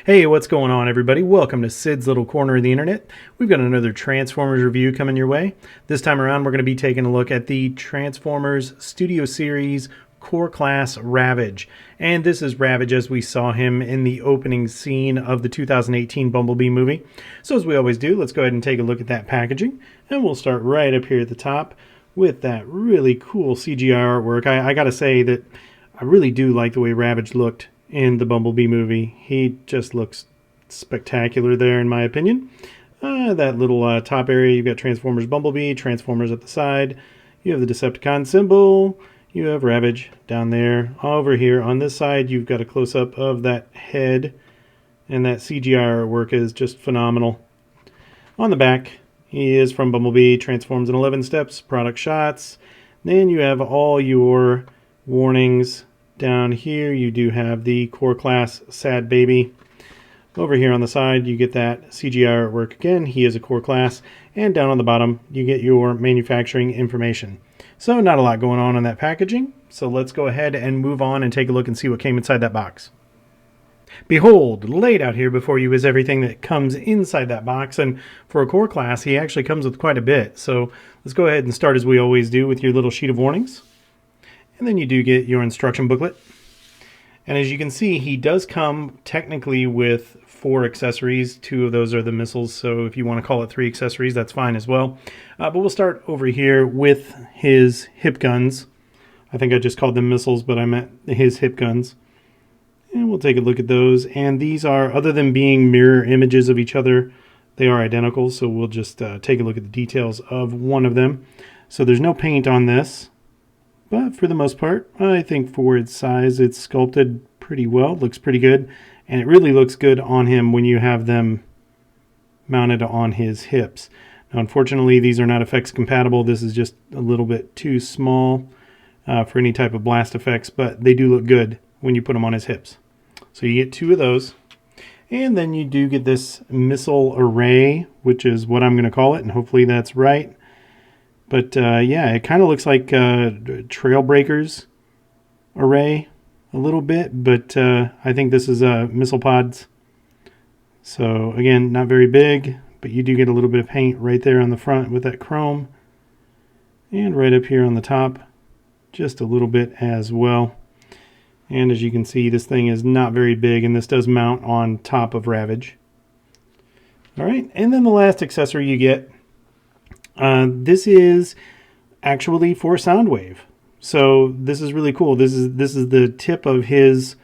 Hey, what's going on, everybody? Welcome to Sid's Little Corner of the Internet. We've got another Transformers review coming your way. This time around, we're going to be taking a look at the Transformers Studio Series Core Class Ravage. And this is Ravage as we saw him in the opening scene of the 2018 Bumblebee movie. So as we always do, let's go ahead and take a look at that packaging. And we'll start right up here at the top with that really cool CGI artwork. I gotta say that I really do like the way Ravage looked in the Bumblebee movie. He just looks spectacular there, in my opinion. That little top area, you've got Transformers Bumblebee, Transformers at the side. You have the Decepticon symbol. You have Ravage down there. Over here on this side, you've got a close-up of that head, and that CGI artwork is just phenomenal. On the back, he is from Bumblebee, transforms in 11 steps, product shots. Then you have all your warnings. Down here you do have the Core Class Sad Baby. Over here on the side you get that CGI artwork again. He is a Core Class. And down on the bottom you get your manufacturing information. So not a lot going on in that packaging. So let's go ahead and move on and take a look and see what came inside that box. Behold, laid out here before you is everything that comes inside that box. And for a Core Class, he actually comes with quite a bit. So let's go ahead and start as we always do with your little sheet of warnings. And then you do get your instruction booklet. And as you can see, he does come technically with 4 accessories. 2 of those are the missiles, so if you want to call it 3 accessories, that's fine as well. But we'll start over here with his hip guns. I think I just called them missiles, but I meant his hip guns. And we'll take a look at those. And these are, other than being mirror images of each other, they are identical. So we'll just take a look at the details of one of them. So there's no paint on this. But for the most part, I think for its size, it's sculpted pretty well. Looks pretty good. And it really looks good on him when you have them mounted on his hips. Now, unfortunately, these are not effects compatible. This is just a little bit too small for any type of blast effects. But they do look good when you put them on his hips. So you get 2 of those. And then you do get this missile array, which is what I'm going to call it. And hopefully that's right. But yeah, it kind of looks like Trailbreakers array a little bit, but I think this is missile pods. So again, not very big, but you do get a little bit of paint right there on the front with that chrome. And right up here on the top, just a little bit as well. And as you can see, this thing is not very big, and this does mount on top of Ravage. All right, and then the last accessory you get, this is actually for Soundwave. So this is really cool. This is the tip of his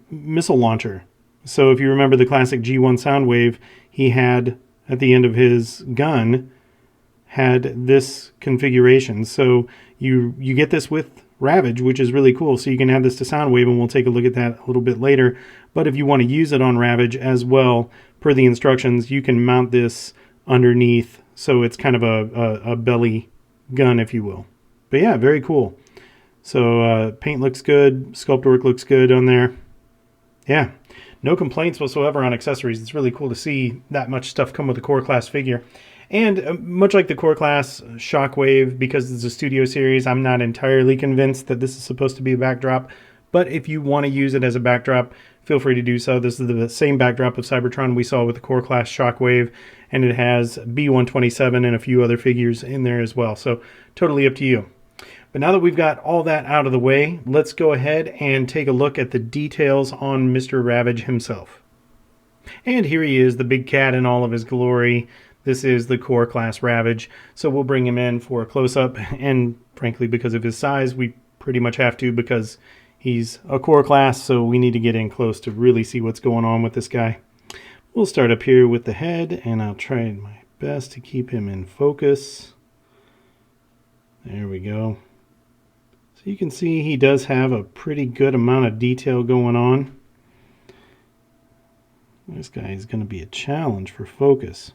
missile launcher. So if you remember the classic G1 Soundwave, he had, at the end of his gun, had this configuration. So you get this with Ravage, which is really cool. So you can add this to Soundwave, and we'll take a look at that a little bit later. But if you want to use it on Ravage as well, per the instructions, you can mount this underneath. So it's kind of a belly gun, if you will. But yeah, very cool. So paint looks good. Sculpt work looks good on there. Yeah, no complaints whatsoever on accessories. It's really cool to see that much stuff come with a Core Class figure. And much like the Core Class Shockwave, because it's a studio series, I'm not entirely convinced that this is supposed to be a backdrop. But if you want to use it as a backdrop, feel free to do so. This is the same backdrop of Cybertron we saw with the Core Class Shockwave, and it has B-127 and a few other figures in there as well. So totally up to you. But now that we've got all that out of the way, let's go ahead and take a look at the details on Mr. Ravage himself. And here he is, the big cat in all of his glory. This is the Core Class Ravage. So we'll bring him in for a close-up, and frankly, because of his size, we pretty much have to, because he's a Core Class, so we need to get in close to really see what's going on with this guy. We'll start up here with the head, and I'll try my best to keep him in focus. There we go. So you can see he does have a pretty good amount of detail going on. This guy is going to be a challenge for focus.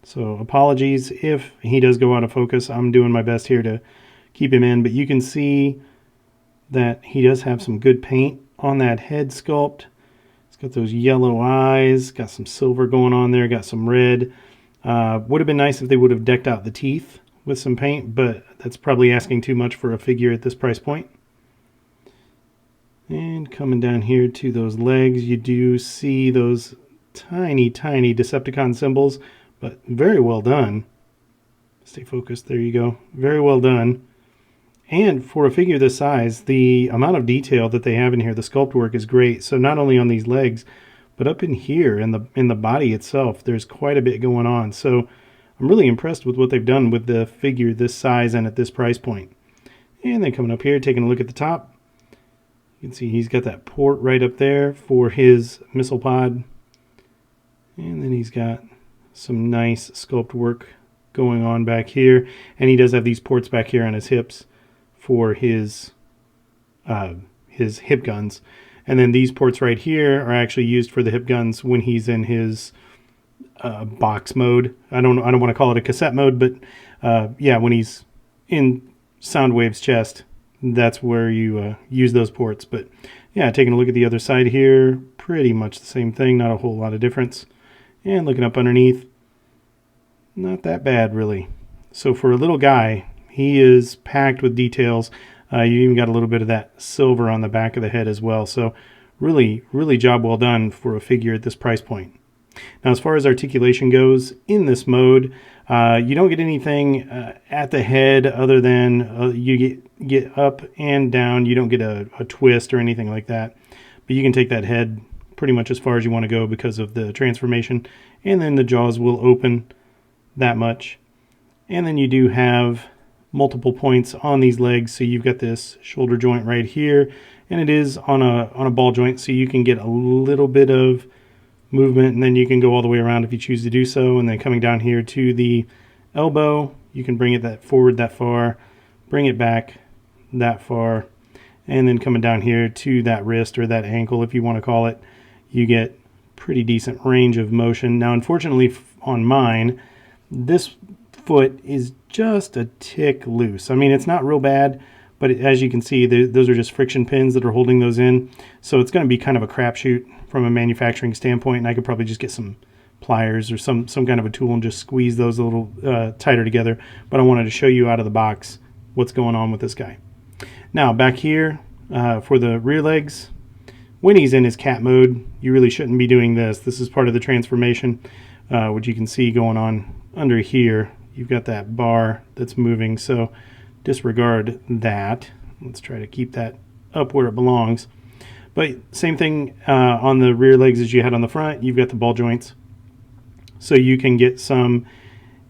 So apologies if he does go out of focus. I'm doing my best here to keep him in, but you can see that he does have some good paint on that head sculpt. It's got those yellow eyes, got some silver going on there, got some red. Would have been nice if they would have decked out the teeth with some paint, but that's probably asking too much for a figure at this price point. And coming down here to those legs, you do see those tiny, tiny Decepticon symbols, but very well done. Stay focused, there you go. Very well done. And for a figure this size, the amount of detail that they have in here, the sculpt work is great. So not only on these legs, but up in here in the body itself, there's quite a bit going on. So I'm really impressed with what they've done with the figure this size and at this price point. And then coming up here, taking a look at the top, you can see he's got that port right up there for his missile pod. And then he's got some nice sculpt work going on back here. And he does have these ports back here on his hips for his hip guns. And then these ports right here are actually used for the hip guns when he's in his box mode. I don't want to call it a cassette mode, but yeah, when he's in Soundwave's chest, that's where you use those ports. But yeah, taking a look at the other side here, pretty much the same thing, not a whole lot of difference. And looking up underneath, not that bad really. So for a little guy, he is packed with details. You even got a little bit of that silver on the back of the head as well. So really, really job well done for a figure at this price point. Now, as far as articulation goes, in this mode, you don't get anything at the head other than you get up and down. You don't get a twist or anything like that. But you can take that head pretty much as far as you want to go because of the transformation. And then the jaws will open that much. And then you do have multiple points on these legs. So you've got this shoulder joint right here. And it is on a ball joint, so you can get a little bit of movement, and then you can go all the way around if you choose to do so. And then coming down here to the elbow, you can bring it that forward that far, bring it back that far, and then coming down here to that wrist or that ankle, if you want to call it, you get pretty decent range of motion. Now, unfortunately on mine, this foot is just a tick loose. I mean, it's not real bad, but as you can see, those are just friction pins that are holding those in. So it's going to be kind of a crapshoot from a manufacturing standpoint, and I could probably just get some pliers or some kind of a tool and just squeeze those a little tighter together. But I wanted to show you out of the box what's going on with this guy. Now back here for the rear legs, when he's in his cat mode, you really shouldn't be doing this. This is part of the transformation, which you can see going on under here. You've got that bar that's moving, so disregard that. Let's try to keep that up where it belongs. But same thing on the rear legs as you had on the front. You've got the ball joints, so you can get some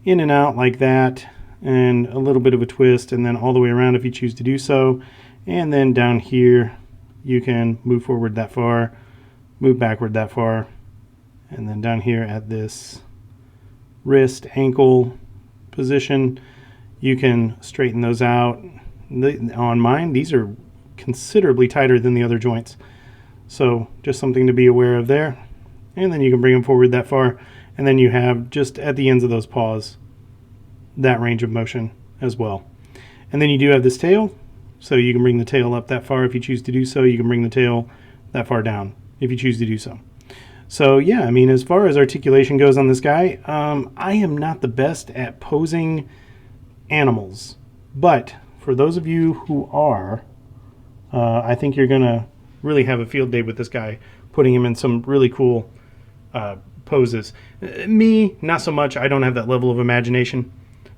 in and out like that, and a little bit of a twist, and then all the way around if you choose to do so. And then down here you can move forward that far, move backward that far, and then down here at this wrist ankle position, you can straighten those out. On mine, these are considerably tighter than the other joints, so just something to be aware of there. And then you can bring them forward that far, and then you have just at the ends of those paws that range of motion as well. And then you do have this tail, so you can bring the tail up that far if you choose to do so. You can bring the tail that far down if you choose to do so. So yeah, I mean, as far as articulation goes on this guy, I am not the best at posing animals, but for those of you who are, I think you're gonna really have a field day with this guy, putting him in some really cool poses. Me, not so much. I don't have that level of imagination,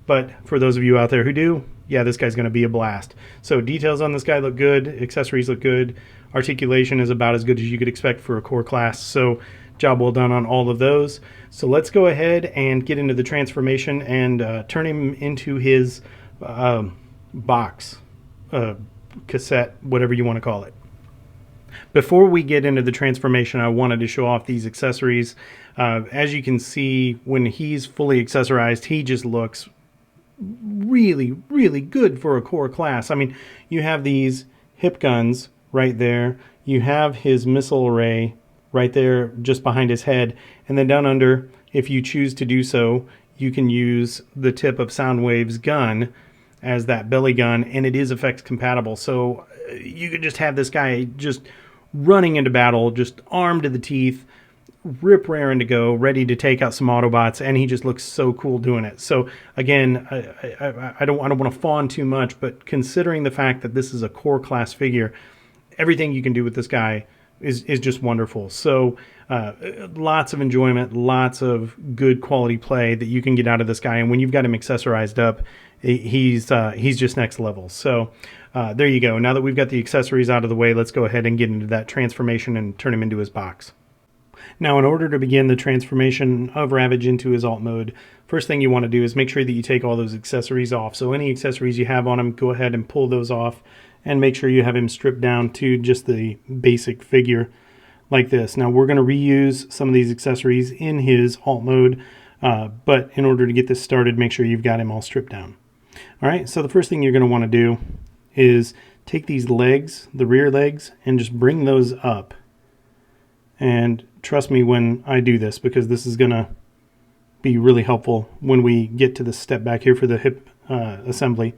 but for those of you out there who do, yeah, this guy's gonna be a blast. So details on this guy look good, accessories look good, articulation is about as good as you could expect for a core class, so job well done on all of those. So let's go ahead and get into the transformation and turn him into his box, cassette, whatever you want to call it. Before we get into the transformation, I wanted to show off these accessories. As you can see, when he's fully accessorized, he just looks really, really good for a core class. I mean, you have these hip guns right there. You have his missile array right there just behind his head. And then down under, if you choose to do so, you can use the tip of Soundwave's gun as that belly gun, and it is effects compatible. So you could just have this guy just running into battle, just armed to the teeth, rip raring to go, ready to take out some Autobots, and he just looks so cool doing it. So again, I don't want to fawn too much, but considering the fact that this is a core class figure, everything you can do with this guy is just wonderful. So lots of enjoyment, lots of good quality play that you can get out of this guy. And when you've got him accessorized up, he's just next level. So there you go. Now that we've got the accessories out of the way, let's go ahead and get into that transformation and turn him into his box. Now, in order to begin the transformation of Ravage into his alt mode, first thing you want to do is make sure that you take all those accessories off. So any accessories you have on him, go ahead and pull those off and make sure you have him stripped down to just the basic figure like this. Now, we're going to reuse some of these accessories in his alt mode, but in order to get this started, make sure you've got him all stripped down. All right, so the first thing you're going to want to do is take these legs, the rear legs, and just bring those up. And trust me when I do this, because this is going to be really helpful when we get to the step back here for the hip assembly.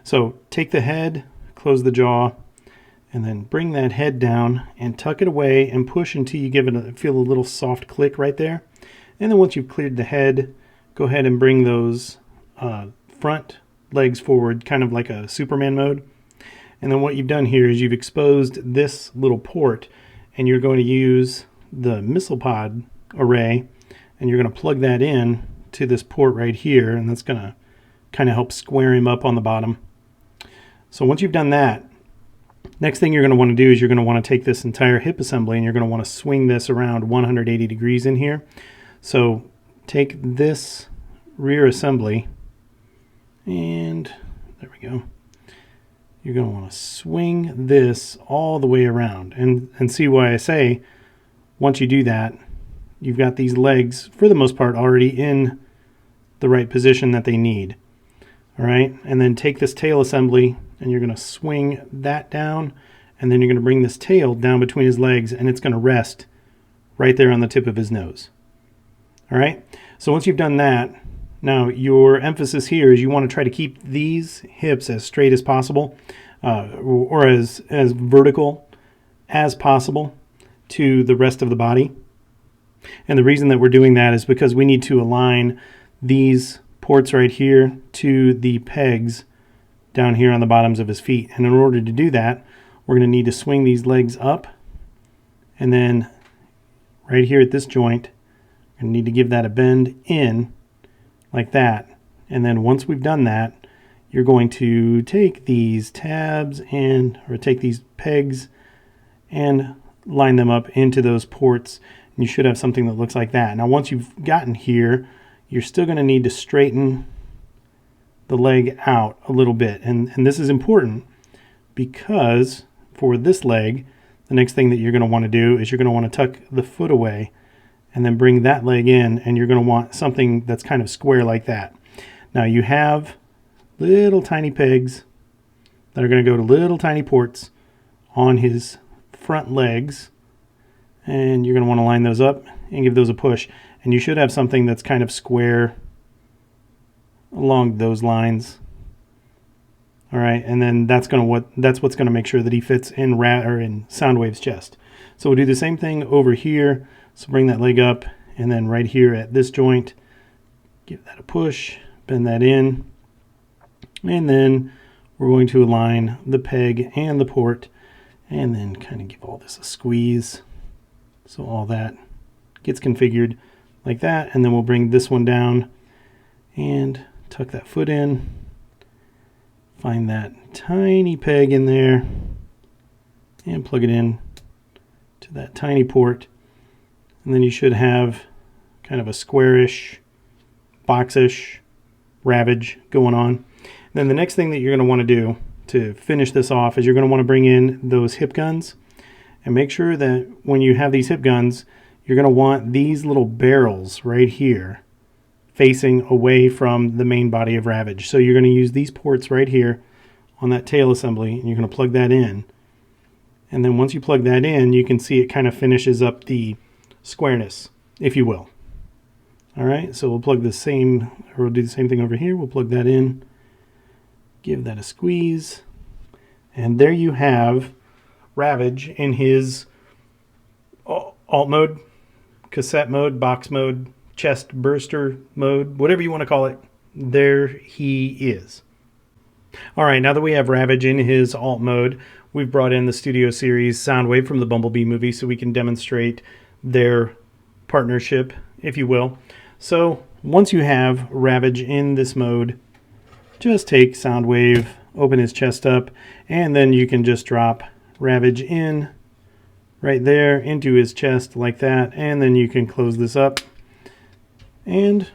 So take the head, close the jaw, and then bring that head down and tuck it away and push until you feel a little soft click right there. And then once you've cleared the head, go ahead and bring those front legs forward, kind of like a Superman mode. And then what you've done here is you've exposed this little port, and you're going to use the missile pod array, and you're going to plug that in to this port right here, and that's going to kind of help square him up on the bottom. So once you've done that, next thing you're going to want to do is you're going to want to take this entire hip assembly and you're going to want to swing this around 180 degrees in here. So take this rear assembly, and there we go. You're going to want to swing this all the way around, and see why I say once you do that, you've got these legs for the most part already in the right position that they need. All right, and then take this tail assembly and you're going to swing that down, and then you're going to bring this tail down between his legs, and it's going to rest right there on the tip of his nose. All right, so once you've done that, now your emphasis here is you want to try to keep these hips as straight as possible, or as vertical as possible to the rest of the body. And the reason that we're doing that is because we need to align these ports right here to the pegs down here on the bottoms of his feet. And in order to do that, we're going to need to swing these legs up, and then right here at this joint, we're going to need to give that a bend in like that. And then once we've done that, you're going to take these tabs or take these pegs and line them up into those ports, and you should have something that looks like that. Now once you've gotten here, you're still going to need to straighten the leg out a little bit, and this is important because for this leg, the next thing that you're going to want to do is you're going to want to tuck the foot away and then bring that leg in, and you're going to want something that's kind of square like that. Now you have little tiny pegs that are going to go to little tiny ports on his front legs, and you're going to want to line those up and give those a push, and you should have something that's kind of square along those lines. All right, and then that's what's going to make sure that he fits in Soundwave's chest. So we'll do the same thing over here. So bring that leg up, and then right here at this joint, give that a push, bend that in, and then we're going to align the peg and the port, and then kind of give all this a squeeze so all that gets configured like that. And then we'll bring this one down and tuck that foot in, find that tiny peg in there and plug it in to that tiny port, and then you should have kind of a squarish, boxish Ravage going on. And then the next thing that you're going to want to do to finish this off is you're going to want to bring in those hip guns, and make sure that when you have these hip guns, you're going to want these little barrels right here facing away from the main body of Ravage. So you're going to use these ports right here on that tail assembly, and you're going to plug that in. And then once you plug that in, you can see it kind of finishes up the squareness, if you will. All right, so we'll do the same thing over here. We'll plug that in, give that a squeeze, and there you have Ravage in his alt mode, cassette mode, box mode, chest burster mode, whatever you want to call it. There he is. All right, now that we have Ravage in his alt mode, we've brought in the Studio Series Soundwave from the Bumblebee movie so we can demonstrate their partnership, if you will. So once you have Ravage in this mode, just take Soundwave, open his chest up, and then you can just drop Ravage in right there into his chest like that, and then you can close this up. And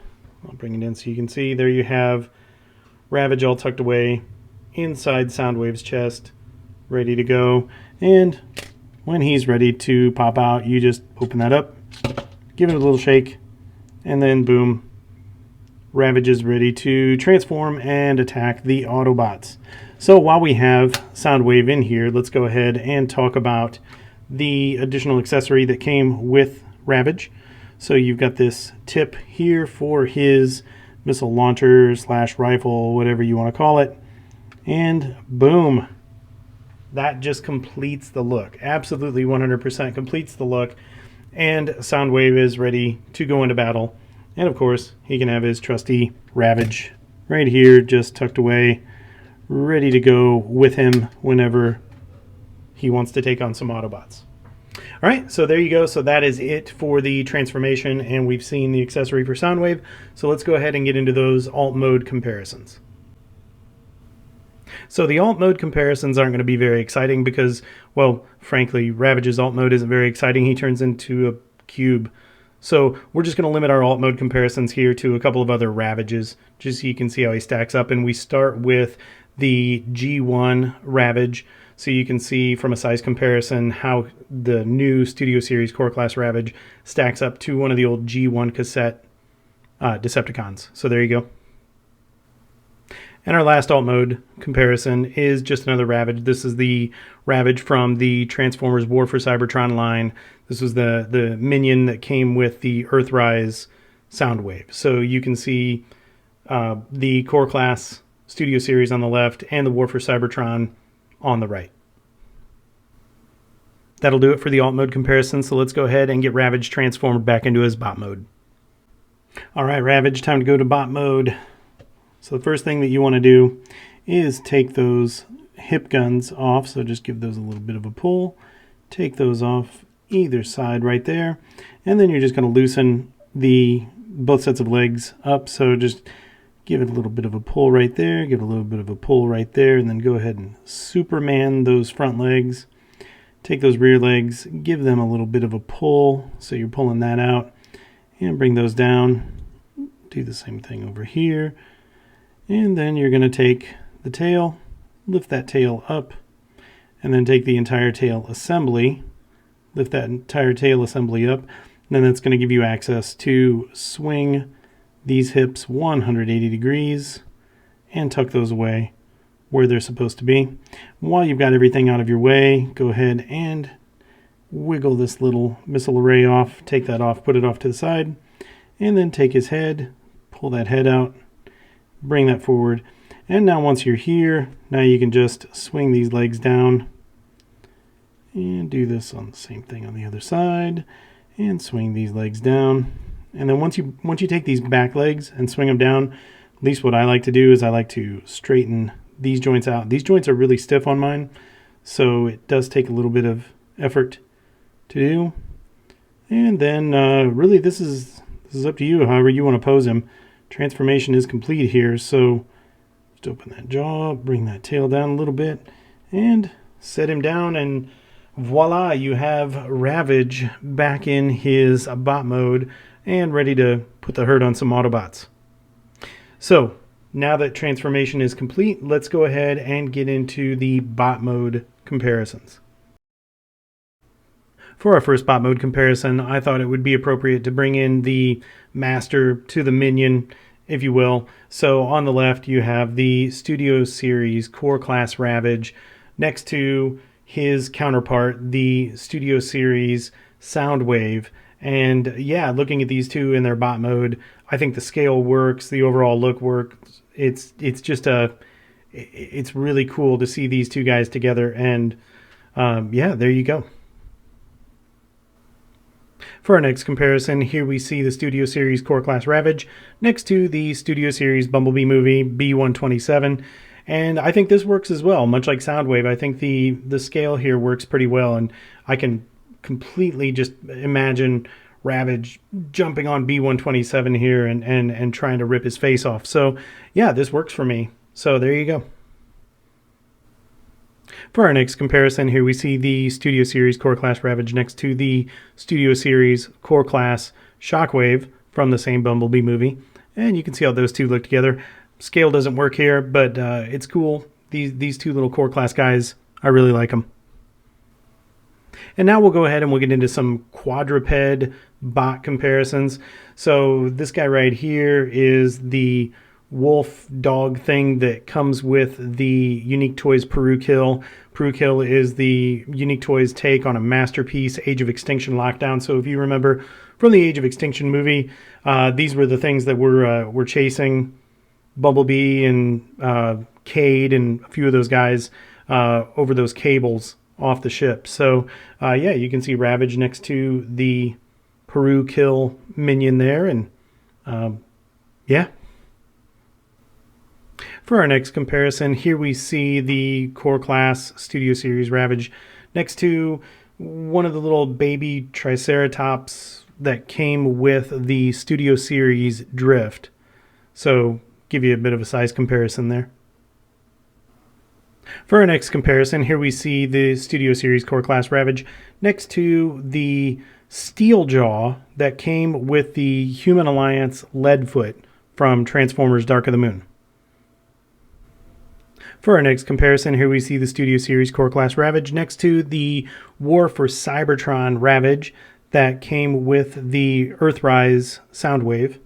I'll bring it in so you can see. There you have Ravage all tucked away inside Soundwave's chest, ready to go. And when he's ready to pop out, you just open that up, give it a little shake, and then boom, Ravage is ready to transform and attack the Autobots. So while we have Soundwave in here, let's go ahead and talk about the additional accessory that came with Ravage. So you've got this tip here for his missile launcher / rifle, whatever you want to call it. And boom, that just completes the look. Absolutely 100% completes the look. And Soundwave is ready to go into battle. And of course, he can have his trusty Ravage right here, just tucked away, ready to go with him whenever he wants to take on some Autobots. All right, so there you go. So that is it for the transformation, and we've seen the accessory for Soundwave. So let's go ahead and get into those alt mode comparisons. So the alt mode comparisons aren't going to be very exciting because, well, frankly, Ravage's alt mode isn't very exciting. He turns into a cube. So we're just going to limit our alt mode comparisons here to a couple of other Ravages, just so you can see how he stacks up. And we start with the G1 Ravage. So you can see from a size comparison how the new Studio Series Core Class Ravage stacks up to one of the old G1 cassette Decepticons. So there you go. And our last alt mode comparison is just another Ravage. This is the Ravage from the Transformers War for Cybertron line. This was the minion that came with the Earthrise Soundwave. So you can see the Core Class Studio Series on the left and the War for Cybertron on the right. That'll do it for the alt mode comparison. So let's go ahead and get Ravage transformed back into his bot mode. All right, Ravage, time to go to bot mode. So the first thing that you want to do is take those hip guns off. So just give those a little bit of a pull. Take those off either side right there. And then you're just going to loosen both sets of legs up. So just give it a little bit of a pull right there. Give it a little bit of a pull right there. And then go ahead and Superman those front legs. Take those rear legs. Give them a little bit of a pull. So you're pulling that out. And bring those down. Do the same thing over here. And then you're going to take the tail, lift that tail up, and then take the entire tail assembly, lift that entire tail assembly up, and then that's going to give you access to swing these hips 180 degrees and tuck those away where they're supposed to be. While you've got everything out of your way, go ahead and wiggle this little missile array off, take that off, put it off to the side, and then take his head, pull that head out, bring that forward. And now once you're here, now you can just swing these legs down and do this on the same thing on the other side and swing these legs down. And then once you take these back legs and swing them down, at least what I like to do is I like to straighten these joints out. These joints are really stiff on mine, so it does take a little bit of effort to do. And then really this is up to you, however you want to pose him. Transformation is complete here, so just open that jaw, bring that tail down a little bit, and set him down, and voila, you have Ravage back in his bot mode and ready to put the hurt on some Autobots. So now that transformation is complete, let's go ahead and get into the bot mode comparisons. For our first bot mode comparison, I thought it would be appropriate to bring in the master to the minion, if you will. So on the left, you have the Studio Series Core Class Ravage next to his counterpart, the Studio Series Soundwave. And yeah, looking at these two in their bot mode, I think the scale works, the overall look works. It's really cool to see these two guys together. And yeah, there you go. For our next comparison, here we see the Studio Series Core Class Ravage next to the Studio Series Bumblebee movie B127. And I think this works as well, much like Soundwave. I think the scale here works pretty well, and I can completely just imagine Ravage jumping on B127 here and trying to rip his face off. So yeah, this works for me. So there you go. For our next comparison, here we see the Studio Series Core Class Ravage next to the Studio Series Core Class Shockwave from the same Bumblebee movie. And you can see how those two look together. Scale doesn't work here, but it's cool. These two little Core Class guys, I really like them. And now we'll go ahead and we'll get into some Quadruped Bot Comparisons. So this guy right here is the wolf dog thing that comes with the Unique Toys Peru Kill. Peru Kill is the Unique Toys take on a masterpiece, Age of Extinction Lockdown. So if you remember from the Age of Extinction movie, these were the things that were chasing Bumblebee and Cade and a few of those guys over those cables off the ship. So yeah, you can see Ravage next to the Peru Kill minion there, and yeah. For our next comparison, here we see the Core Class Studio Series Ravage next to one of the little baby Triceratops that came with the Studio Series Drift. So give you a bit of a size comparison there. For our next comparison, here we see the Studio Series Core Class Ravage next to the Steel Jaw that came with the Human Alliance Leadfoot from Transformers Dark of the Moon. For our next comparison, here we see the Studio Series Core Class Ravage next to the War for Cybertron Ravage that came with the Earthrise Soundwave.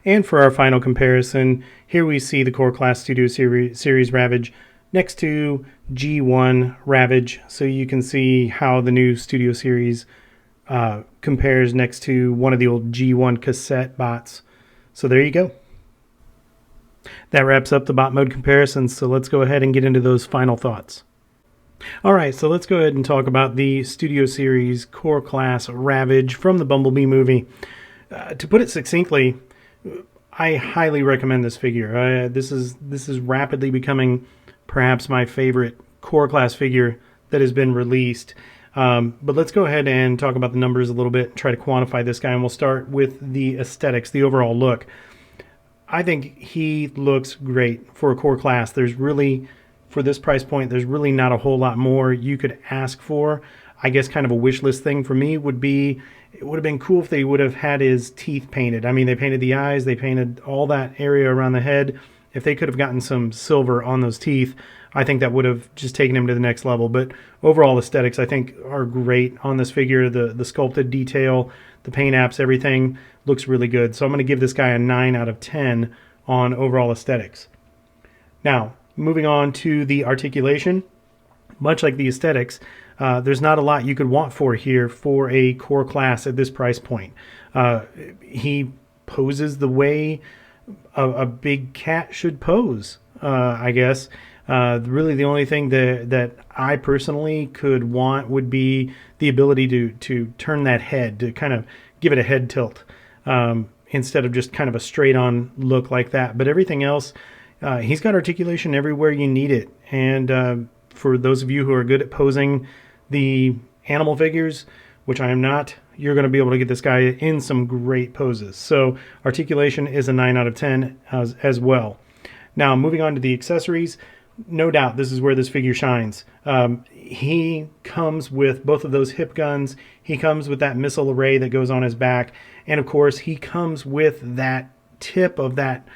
And for our final comparison, here we see the Core Class Studio Series Ravage next to G1 Ravage. So you can see how the new Studio Series compares next to one of the old G1 cassette bots. So there you go. That wraps up the bot mode comparisons, so let's go ahead and get into those final thoughts. Alright, so let's go ahead and talk about the Studio Series Core Class Ravage from the Bumblebee movie. To put it succinctly, I highly recommend this figure. This is rapidly becoming perhaps my favorite Core Class figure that has been released. But let's go ahead and talk about the numbers a little bit and try to quantify this guy, and we'll start with the aesthetics, the overall look. I think he looks great for a Core Class. There's really, for this price point, there's really not a whole lot more you could ask for. I guess kind of a wish list thing for me would be, it would have been cool if they would have had his teeth painted. I mean, they painted the eyes, they painted all that area around the head. If they could have gotten some silver on those teeth, I think that would have just taken him to the next level. But overall aesthetics, I think, are great on this figure. The sculpted detail, the paint apps, everything looks really good. So I'm going to give this guy a 9 out of 10 on overall aesthetics. Now, moving on to the articulation, much like the aesthetics, there's not a lot you could want for here for a Core Class at this price point. He poses the way a big cat should pose, I guess. Really the only thing that I personally could want would be the ability to turn that head, to kind of give it a head tilt, instead of just kind of a straight on look like that. But everything else, he's got articulation everywhere you need it. And for those of you who are good at posing the animal figures, which I am not, you're going to be able to get this guy in some great poses. So articulation is a 9 out of 10 as well. Now, moving on to the accessories, no doubt this is where this figure shines. He comes with both of those hip guns. He comes with that missile array that goes on his back. And of course, he comes with that tip of that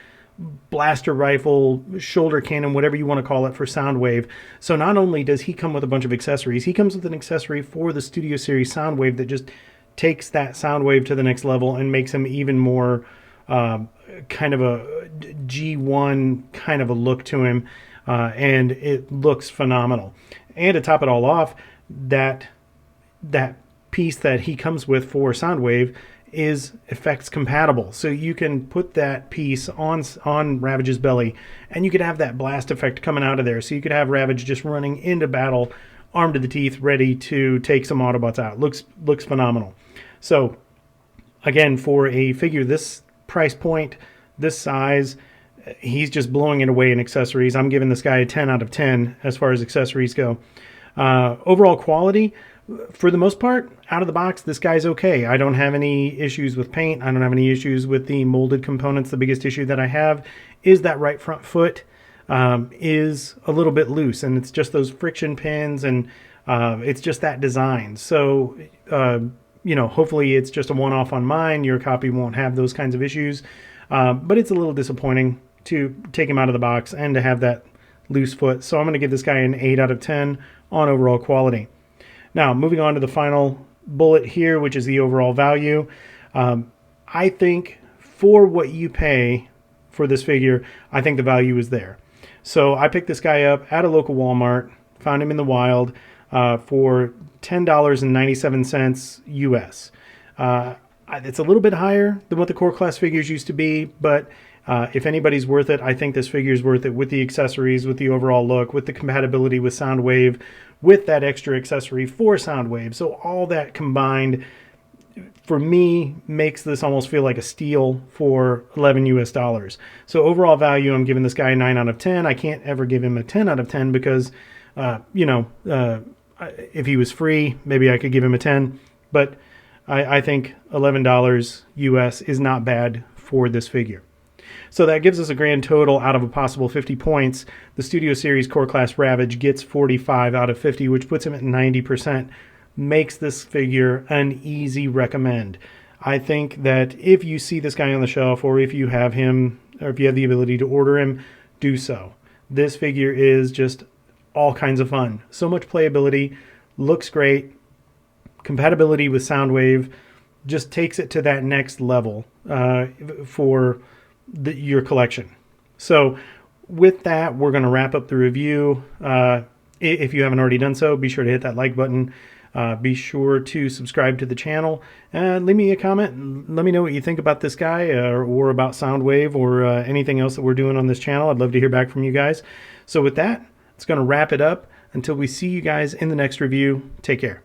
blaster rifle, shoulder cannon, whatever you want to call it, for Soundwave. So not only does he come with a bunch of accessories, he comes with an accessory for the Studio Series Soundwave that just takes that Soundwave to the next level and makes him even more kind of a G1 kind of a look to him. And it looks phenomenal. And to top it all off, that piece that he comes with for Soundwave is effects compatible. So you can put that piece on Ravage's belly, and you could have that blast effect coming out of there. So you could have Ravage just running into battle, armed to the teeth, ready to take some Autobots out. Looks phenomenal. So again, for a figure this price point, this size, he's just blowing it away in accessories. I'm giving this guy a 10 out of 10 as far as accessories go. Overall quality, for the most part, out of the box, this guy's okay. I don't have any issues with paint. I don't have any issues with the molded components. The biggest issue that I have is that right front foot is a little bit loose, and it's just those friction pins, and it's just that design. So, you know, hopefully it's just a one-off on mine. Your copy won't have those kinds of issues, but it's a little disappointing to take him out of the box and to have that loose foot. So I'm going to give this guy an 8 out of 10 on overall quality. Now, moving on to the final bullet here, which is the overall value. I think for what you pay for this figure, I think the value is there. So I picked this guy up at a local Walmart, found him in the wild for $10.97 US. It's a little bit higher than what the core class figures used to be, but if anybody's worth it, I think this figure is worth it with the accessories, with the overall look, with the compatibility with Soundwave, with that extra accessory for Soundwave. So all that combined, for me, makes this almost feel like a steal for $11 US. So overall value, I'm giving this guy a 9 out of 10. I can't ever give him a 10 out of 10 because, you know, if he was free, maybe I could give him a 10. But I think $11 US is not bad for this figure. So that gives us a grand total out of a possible 50 points. The Studio Series Core Class Ravage gets 45 out of 50, which puts him at 90%. Makes this figure an easy recommend. I think that if you see this guy on the shelf, or if you have him, or if you have the ability to order him, do so. This figure is just all kinds of fun. So much playability, looks great, compatibility with Soundwave just takes it to that next level for your collection. So with that, we're going to wrap up the review. If you haven't already done so, be sure to hit that like button. Be sure to subscribe to the channel and leave me a comment and let me know what you think about this guy or about Soundwave or anything else that we're doing on this channel. I'd love to hear back from you guys. So with that, it's going to wrap it up. Until we see you guys in the next review, take care.